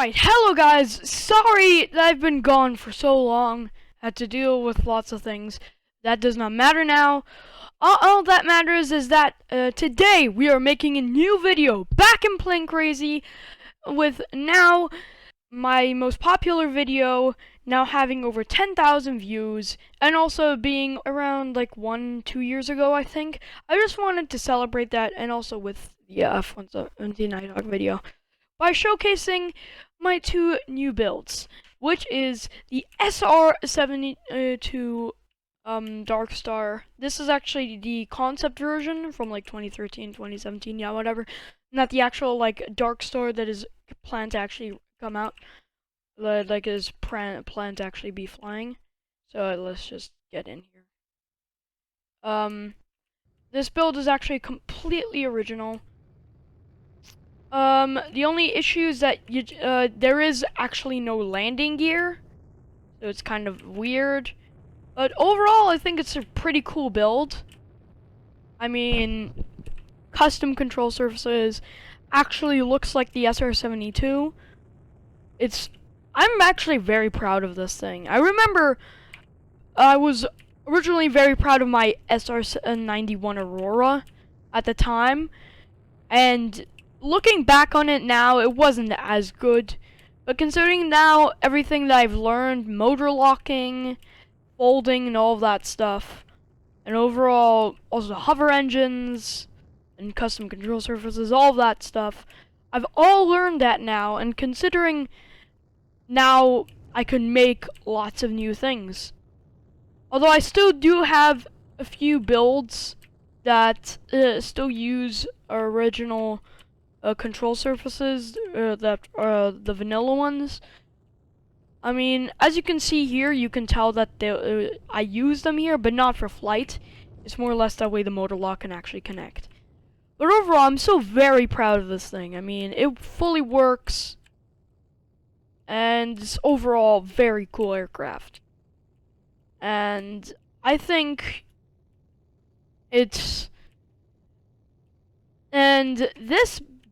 Alright, hello guys! Sorry that I've been gone for so long. Had to deal with lots of things. That does not matter now. All that matters is that today we are making a new video back in Plane Crazy with now my most popular video now having over 10,000 views and also being around like 1-2 years ago, I think. I just wanted to celebrate that, and also with the F-117 Nighthawk video by showcasing my two new builds, which is the SR-72 Dark Star. This is actually the concept version from like 2013, 2017, yeah, whatever. Not the actual like Dark Star that is planned to actually come out, like is planned to actually be flying. So let's just get in here. This build is actually completely original. The only issue is that there is actually no landing gear, so it's kind of weird. But overall, I think it's a pretty cool build. I mean, custom control surfaces actually looks like the SR-72. I'm actually very proud of this thing. I remember I was originally very proud of my SR-91 Aurora at the time, and looking back on it now, it wasn't as good. But considering now everything that I've learned, motor locking, folding, and all of that stuff, and overall also hover engines and custom control surfaces, all of that stuff, I've all learned that now, and considering now I can make lots of new things. Although I still do have a few builds that still use original control surfaces that are the vanilla ones. I mean, as you can see here, you can tell that I use them here, but not for flight. It's more or less that way the motor lock can actually connect. But overall, I'm so very proud of this thing. I mean, it fully works, and it's overall very cool aircraft. And I think this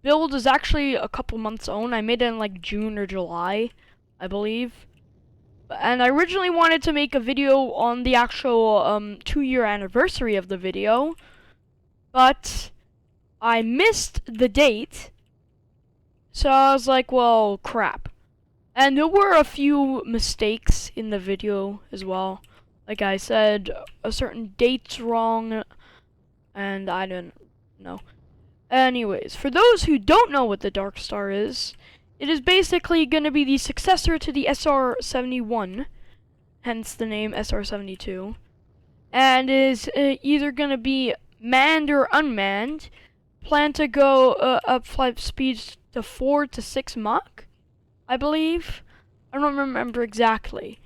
build is actually a couple months old. I made it in like June or July, I believe. And I originally wanted to make a video on the actual 2-year anniversary of the video, but I missed the date. So I was like, well, crap. And there were a few mistakes in the video as well. Like I said, a certain date's wrong, and I didn't know. Anyways, for those who don't know what the Dark Star is, it is basically going to be the successor to the SR-71, hence the name SR-72, and is either going to be manned or unmanned. Plan to go up flight speeds to 4 to 6 Mach, I believe. I don't remember exactly.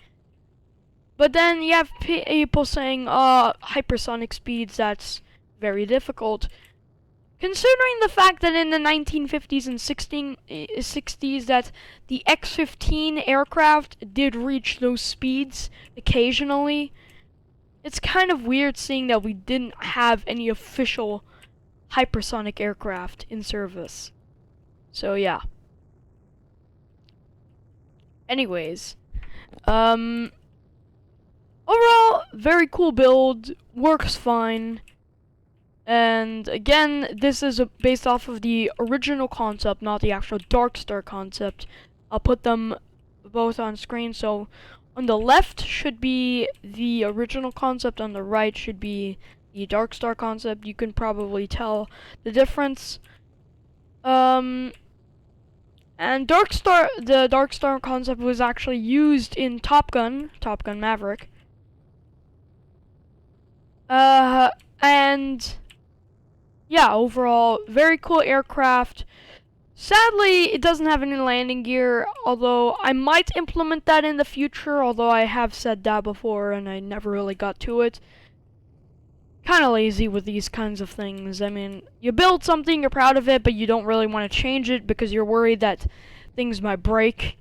But then you have people saying, hypersonic speeds, that's very difficult. Considering the fact that in the 1950s and 60s that the X-15 aircraft did reach those speeds occasionally, it's kind of weird seeing that we didn't have any official hypersonic aircraft in service. So yeah. Anyways, overall, very cool build, works fine. And again, this is based off of the original concept, not the actual Dark Star concept. I'll put them both on screen. So on the left should be the original concept, on the right should be the Dark Star concept. You can probably tell the difference. And the Dark Star concept was actually used in Top Gun Maverick. And yeah, overall, very cool aircraft. Sadly, it doesn't have any landing gear, although I might implement that in the future, although I have said that before and I never really got to it. Kind of lazy with these kinds of things. I mean, you build something, you're proud of it, but you don't really want to change it because you're worried that things might break.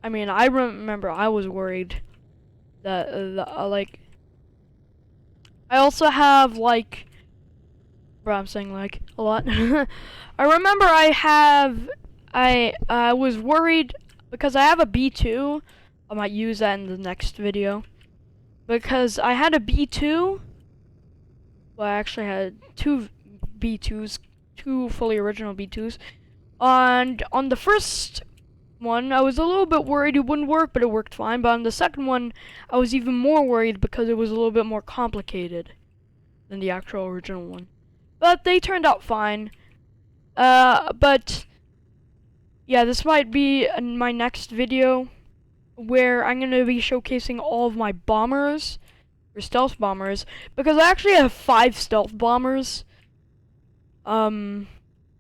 I mean, I remember I was worried that, like, I also have, like, bro, I'm saying like a lot. I remember I I was worried because I have a B2. I might use that in the next video. Because I had a B2. Well, I actually had two B2s, two fully original B2s. And on the first one, I was a little bit worried it wouldn't work, but it worked fine. But on the second one, I was even more worried because it was a little bit more complicated than the actual original one. But they turned out fine. But yeah, this might be my next video where I'm going to be showcasing all of my bombers, or stealth bombers, because I actually have 5 stealth bombers. I'm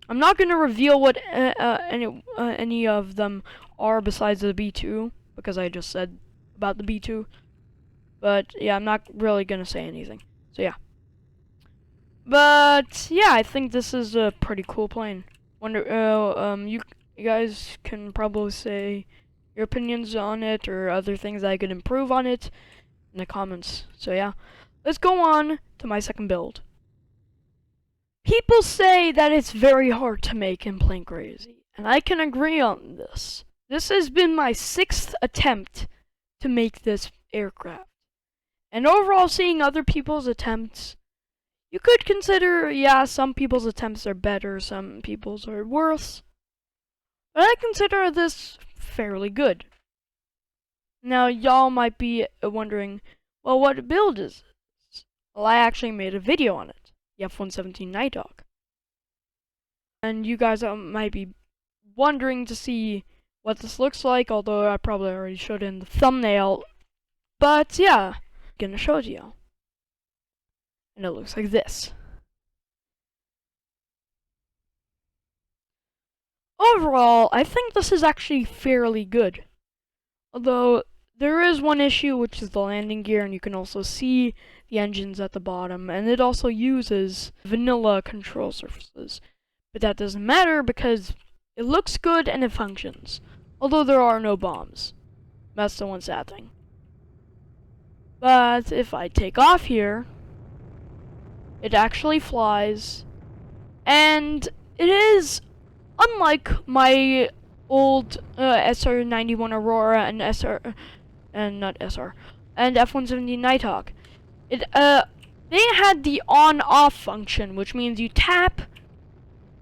not going to reveal what any of them are besides the B2, because I just said about the B2. But yeah, I'm not really going to say anything. So yeah. But yeah, I think this is a pretty cool plane. You guys can probably say your opinions on it or other things I could improve on it in the comments. So yeah, let's go on to my second build. People say that it's very hard to make in Plane Crazy, and I can agree on this. This has been my 6th attempt to make this aircraft. And overall, seeing other people's attempts, you could consider, yeah, some people's attempts are better, some people's are worse. But I consider this fairly good. Now, y'all might be wondering, well, what build is this? Well, I actually made a video on it, the F-117 Nighthawk. And you guys might be wondering to see what this looks like, although I probably already showed it in the thumbnail. But yeah, I'm gonna show it to y'all. And it looks like this. Overall, I think this is actually fairly good. Although, there is one issue, which is the landing gear, and you can also see the engines at the bottom, and it also uses vanilla control surfaces. But that doesn't matter because it looks good and it functions. Although there are no bombs. That's the one sad thing. But if I take off here, it actually flies, and it is unlike my old SR-91 Aurora and and F-117 Nighthawk. They had the on-off function, which means you tap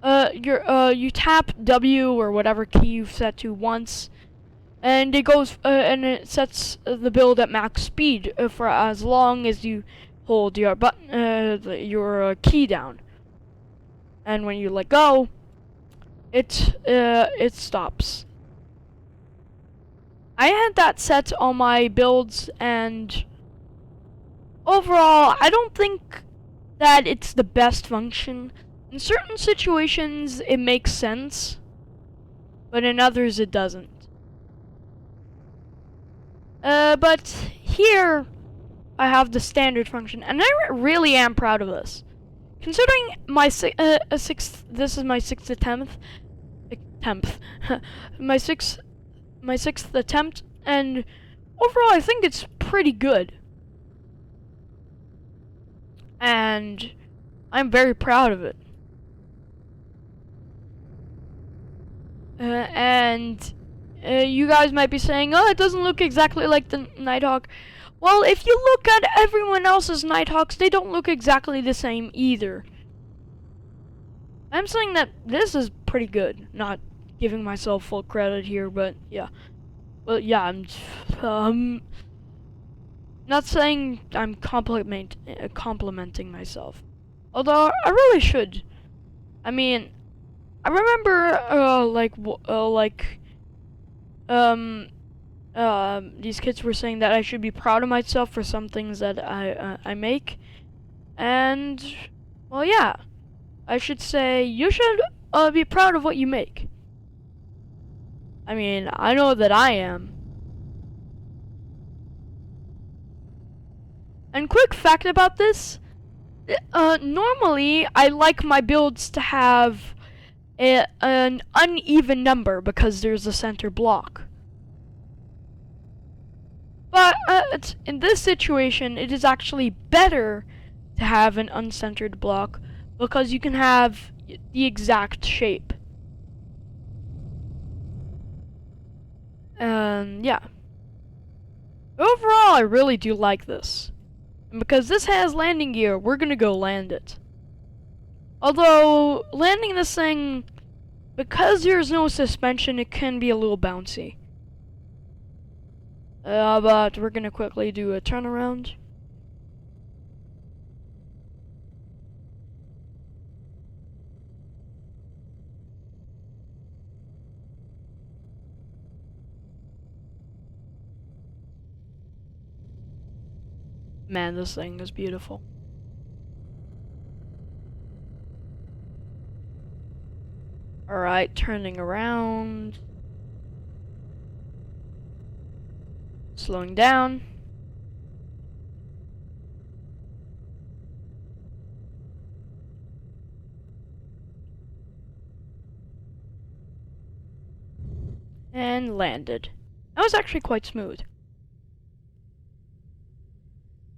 you tap W or whatever key you've set to once, and it goes and it sets the build at max speed for as long as you hold your button your key down. And when you let go, it stops. I had that set on my builds, and overall, I don't think that it's the best function. In certain situations, it makes sense, but in others, it doesn't. But here, I have the standard function, and I really am proud of this. Considering my this is my 6th attempt, my sixth attempt, and overall I think it's pretty good, and I'm very proud of it. You guys might be saying, oh, it doesn't look exactly like the Nighthawk. Well, if you look at everyone else's Nighthawks, they don't look exactly the same either. I'm saying that this is pretty good. Not giving myself full credit here, but yeah. Well, yeah, I'm not saying I'm complimenting myself. Although I really should. I mean, I remember these kids were saying that I should be proud of myself for some things that I make, and well, yeah, I should say you should be proud of what you make. I mean, I know that I am. And quick fact about this: normally I like my builds to have an uneven number because there's a center block. But in this situation, it is actually better to have an uncentered block because you can have the exact shape. Yeah. Overall, I really do like this. And because this has landing gear, we're gonna go land it. Although, landing this thing, because there's no suspension, it can be a little bouncy. But we're gonna quickly do a turnaround. Man, this thing is beautiful. Alright, turning around. Slowing down. And landed. That was actually quite smooth.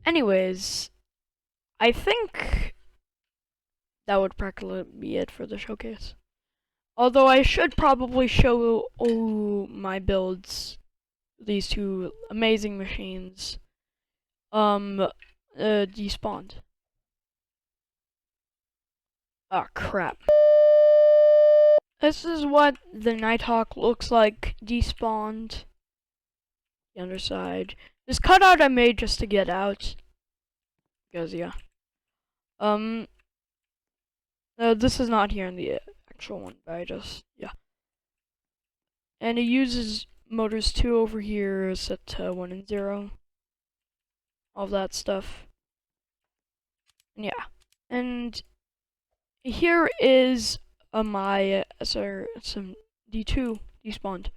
Anyways, I think that would practically be it for the showcase. Although I should probably show my builds, these two amazing machines, despawned. Ah, crap. This is what the Nighthawk looks like despawned. The underside. This cutout I made just to get out. Because, yeah. This is not here in the actual one, but I just, yeah. And it uses motors 2 over here, set to 1 and 0. All that stuff. And yeah. And here is my SR-72 despawned.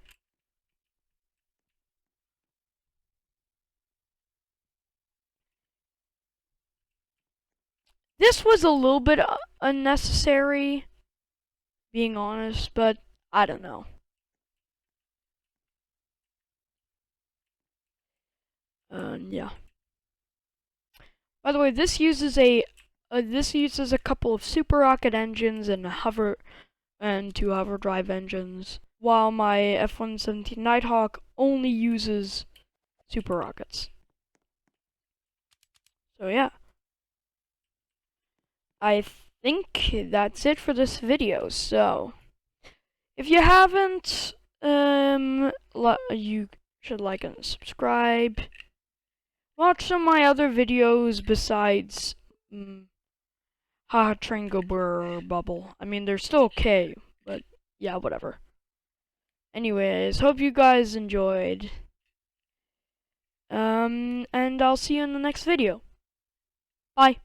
This was a little bit unnecessary, being honest, but I don't know. Yeah. By the way, this uses a couple of super rocket engines and two hover drive engines, while my F-117 Nighthawk only uses super rockets. So yeah. I think that's it for this video. So if you haven't, you should like and subscribe. Watch some of my other videos besides Haha Train Go Brr Bubble. I mean, they're still okay, but yeah, whatever. Anyways, hope you guys enjoyed. And I'll see you in the next video. Bye.